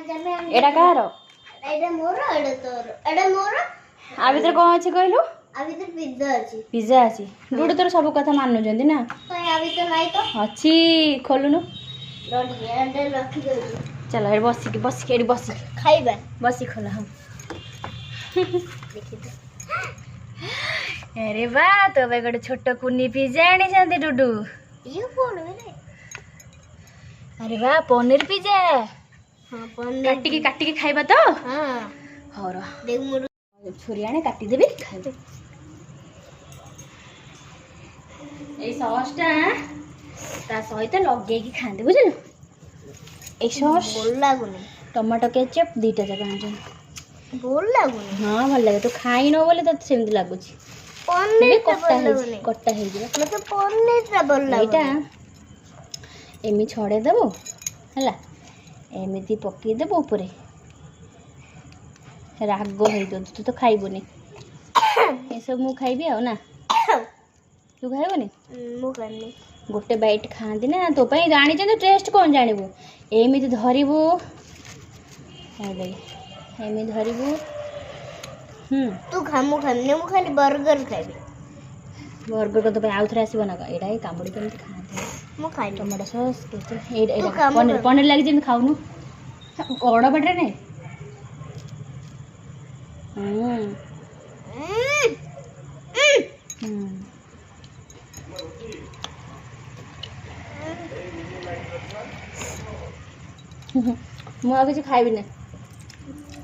एटा car एटा मोर एटा तोर एटा मोर आ भीतर कौन अच्छी कहलु आ भीतर पिज्जा अछि पिज्जा अछि डुडू तोर सब कथा मानु जंदी ना तो आ भीतर नाही तो अछि खोलुनु रोटी एटा रखी दे चलो ए बसी के बसी खाइबा बसी खोला हम देखि तो अरे वाह तो भाई गोटे छोट कुनी पिज्जा आनी जंदी डुडू ये कोन रे अरे वाह पनीर पिज्जा हां पनीर काटी के खाइबा तो हां हर देख मोर छुरी आने काटी देबी खाइबे ए सॉसटा ता सहित लगे की खांदे बुझल ए सॉस बोल लागुनी टमाटो केचप दीटा जगह आंजन बोल लागुनी हां भल लगे तो खाई न बोले तो सेमती लागुची पनीर कट्टा हे जे मतलब पनीर रा बोल लागुनी एटा एमी छड़े देबो हला एमिति पक्की देबो ऊपर राग हे तू तो खाइबोनी ए सब मु खाइबी आ ना तू खाइबोनी मु करनी गोटे बाइट खांदी ना तो पई जानी छ टेस्ट कोन जानिबो एमिति धरिबो हेले एमिति धरिबो तू खामु खाने मु खाली बर्गर खाइबी बर्गर को तो पई आउथरे आसीबो ना एडा ए कामुडी केमति खांदे मु खाइ टमाटो सॉस एडा पनीर लागी जेम खाउनु ओड़ा बटरे ने मुझे किसी खाइबी ने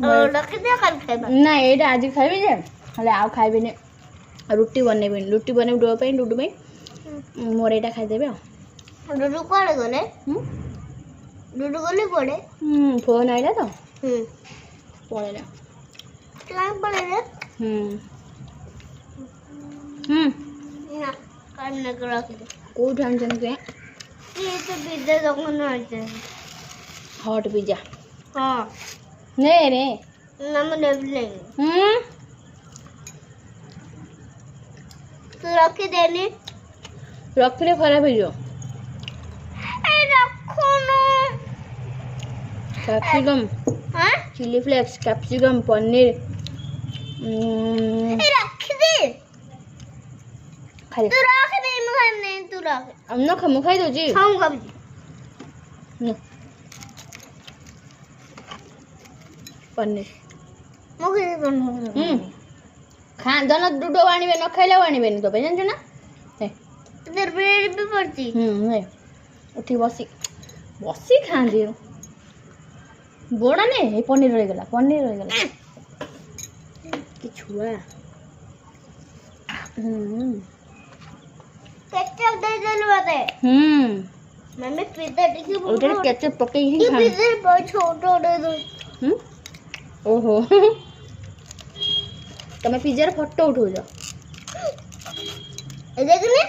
ना ये आज खाइबी जे हले आउ खाइबी ने रुटी बनेबी रुटी बने डो पे डुडू पे मोर एटा खाइ देबे डुडू कोड़े गले डुडू गले कोड़े फोन आइला तो पळेला काय पळे रे ना काम न करा के को ठान जन के ये तो पिज्जा दोकान आइते हॉट पिज्जा हां ने रे नम नेबले तू रख देनी रखले खराब हो जो ए रखो ना कैप्सिकम हां चिली फ्लेक्स कैप्सिकम पनीर ए रख दे खाली तू रख दे मुझे तू रख हम ना खम खाई दो जी खाऊंगा पनीर मुझे बन खा दोनों डुडो आनिबे न खाइला आनिबे नि तो पे जानछ ना हे इधर ब्रेड भी पड़ती हे उठी बसी बसी खा दियो बड़ा ने हे पनीर रह गला कि छुआ केचप दे देल बाते मम्मी पिज्जा टिकी उधर केचप पके ही खा पिज्जा बहुत छोटा दे दो ओहो तमे पिज्जा रे फोटो उठो जा ए देखने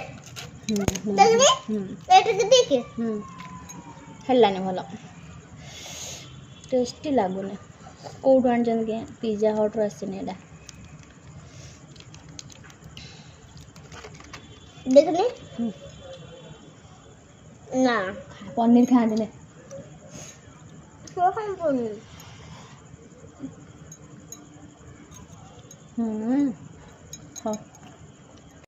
पेट के देखे हल्ला ने भलो टेस्टी लागुने कोड आन जन के पिज्जा हट रो आसे नेडा देखने ना पनीर खा देने सो हम पनीर हाँ